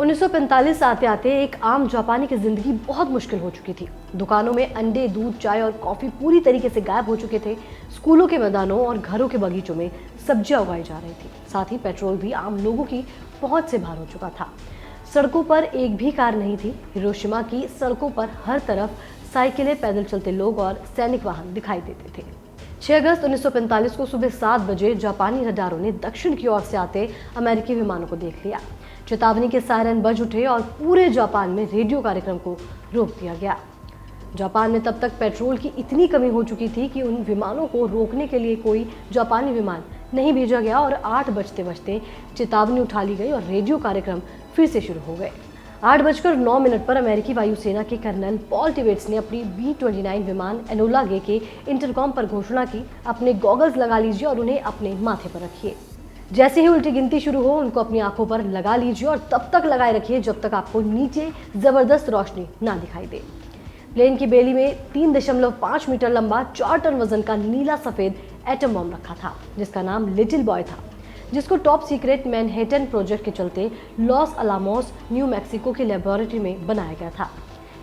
1945 आते आते एक आम जापानी की जिंदगी बहुत मुश्किल हो चुकी थी। दुकानों में अंडे, दूध, चाय और कॉफी पूरी तरीके से गायब हो चुके थे। स्कूलों के मैदानों और घरों के बगीचों में सब्जियां उगाई जा रही थी। साथ ही पेट्रोल भी आम लोगों की पहुंच से बाहर हो चुका था। सड़कों पर एक भी कार नहीं थी। हिरोशिमा की सड़कों पर हर तरफ साइकिलें, पैदल चलते लोग और सैनिक वाहन दिखाई देते थे। 6 अगस्त 1945 को सुबह 7 बजे जापानी रडारों ने दक्षिण की ओर से आते अमेरिकी विमानों को देख लिया। चेतावनी के सायरन बज उठे और पूरे जापान में रेडियो कार्यक्रम को रोक दिया गया। जापान में तब तक पेट्रोल की इतनी कमी हो चुकी थी कि उन विमानों को रोकने के लिए कोई जापानी विमान नहीं भेजा गया और 8 बजते बजते चेतावनी उठा ली गई और रेडियो कार्यक्रम फिर से शुरू हो गए। 8:09 पर अमेरिकी वायुसेना के कर्नल पॉल टिवेट्स ने अपनी B-29 विमान एनोला गे के इंटरकॉम पर घोषणा की, अपने गॉगल्स लगा लीजिए और उन्हें अपने माथे पर रखिए। जैसे ही उल्टी गिनती शुरू हो, उनको अपनी आंखों पर लगा लीजिए और तब तक लगाए रखिए जब तक आपको नीचे जबरदस्त रोशनी ना दिखाई दे। प्लेन की बेली में 3.5 मीटर लंबा 4 टन वजन का नीला सफेद एटम बम रखा था, जिसका नाम लिटिल बॉय था, जिसको टॉप सीक्रेट मैनहेटन प्रोजेक्ट के चलते लॉस अलामोस, न्यू मैक्सिको की लेबोरेटरी में बनाया गया था।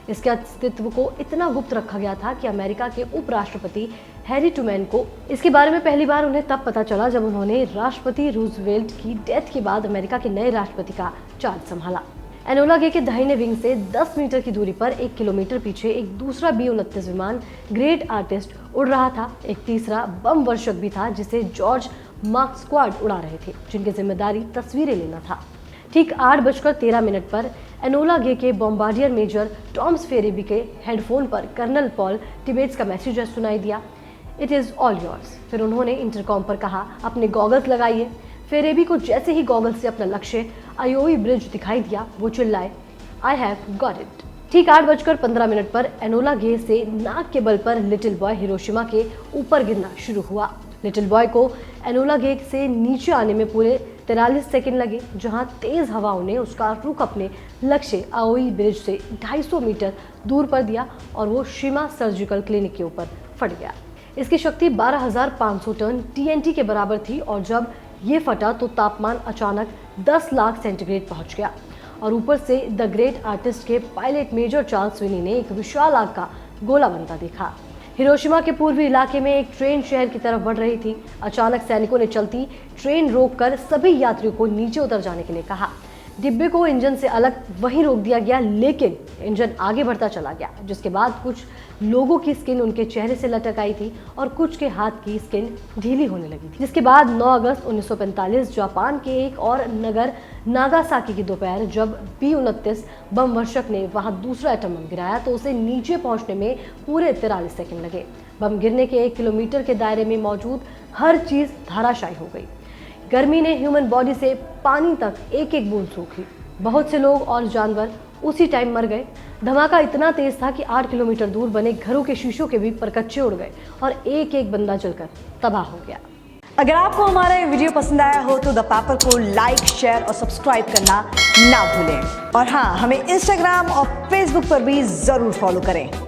इसके अस्तित्व को इतना गुप्त रखा गया था कि अमेरिका के उपराष्ट्रपति हैरी ट्रूमैन को इसके बारे में पहली बार उन्हें तब पता चला जब उन्होंने राष्ट्रपति रूजवेल्ट की डेथ के बाद अमेरिका के नए राष्ट्रपति का चार्ज संभाला। एनोला गे के दाहिने विंग से 10 मीटर की दूरी पर 1 किलोमीटर पीछे एक दूसरा B-29 विमान ग्रेट आर्टिस्ट उड़ रहा था। एक तीसरा बम वर्षक भी था जिसे जॉर्ज मार्क स्क्वाड उड़ा रहे थे, जिनकी जिम्मेदारी तस्वीरें लेना था। ठीक 8:13 पर एनोला गे के बॉम्बार्डियर मेजर टॉमस फेरेबी के हेडफोन पर कर्नल पॉल टिबेट्स का मैसेज सुनाई दिया, इट इज़ ऑल योर्स। फिर उन्होंने इंटरकॉम पर कहा, अपने गॉगल्स लगाइए। फेरेबी को जैसे ही गॉगल्स से अपना लक्ष्य आयोई ब्रिज दिखाई दिया, वो चिल्लाए, आई हैव गॉट इट। ठीक 8:15 पर एनोला गे से नाक के बल पर लिटिल बॉय हिरोशिमा के ऊपर गिरना शुरू हुआ। लिटिल बॉय को एनोला गे से नीचे आने में पूरे 43 सेकंड लगे, जहां तेज हवाओं ने उसका रुख अपने लक्ष्य आयोई ब्रिज से 250 मीटर दूर पर दिया और वो शिमा सर्जिकल क्लिनिक के ऊपर फट गया। इसकी शक्ति 12,500 टन TNT के बराबर थी और जब ये फटा तो तापमान अचानक 10 लाख सेंटीग्रेड पहुंच गया और ऊपर से द ग्रेट आर्टिस्ट के पायलट मेजर चार्ल्स विनी ने एक विशाल आग का गोला बनता देखा। हिरोशिमा के पूर्वी इलाके में एक ट्रेन शहर की तरफ बढ़ रही थी। अचानक सैनिकों ने चलती ट्रेन रोककर सभी यात्रियों को नीचे उतर जाने के लिए कहा। डिब्बे को इंजन से अलग वहीं रोक दिया गया, लेकिन इंजन आगे बढ़ता चला गया, जिसके बाद कुछ लोगों की स्किन उनके चेहरे से लटक आई थी और कुछ के हाथ की स्किन ढीली होने लगी थी। जिसके बाद 9 अगस्त 1945 जापान के एक और नगर नागासाकी की दोपहर जब B-29 बम वर्षक ने वहां दूसरा एटम बम गिराया तो उसे नीचे पहुंचने में पूरे 43 सेकंड लगे। बम गिरने के 1 किलोमीटर के दायरे में मौजूद हर चीज धराशायी हो गई। गर्मी ने ह्यूमन बॉडी से पानी तक एक एक बूंद सूखी। बहुत से लोग और जानवर उसी टाइम मर गए। धमाका इतना तेज था कि 8 किलोमीटर दूर बने घरों के शीशों के भी परकच्चे उड़ गए और एक एक बंदा जलकर तबाह हो गया। अगर आपको हमारा ये वीडियो पसंद आया हो तो द पेपर को लाइक, शेयर और सब्सक्राइब करना ना भूलें। और हाँ, हमें इंस्टाग्राम और फेसबुक पर भी जरूर फॉलो करें।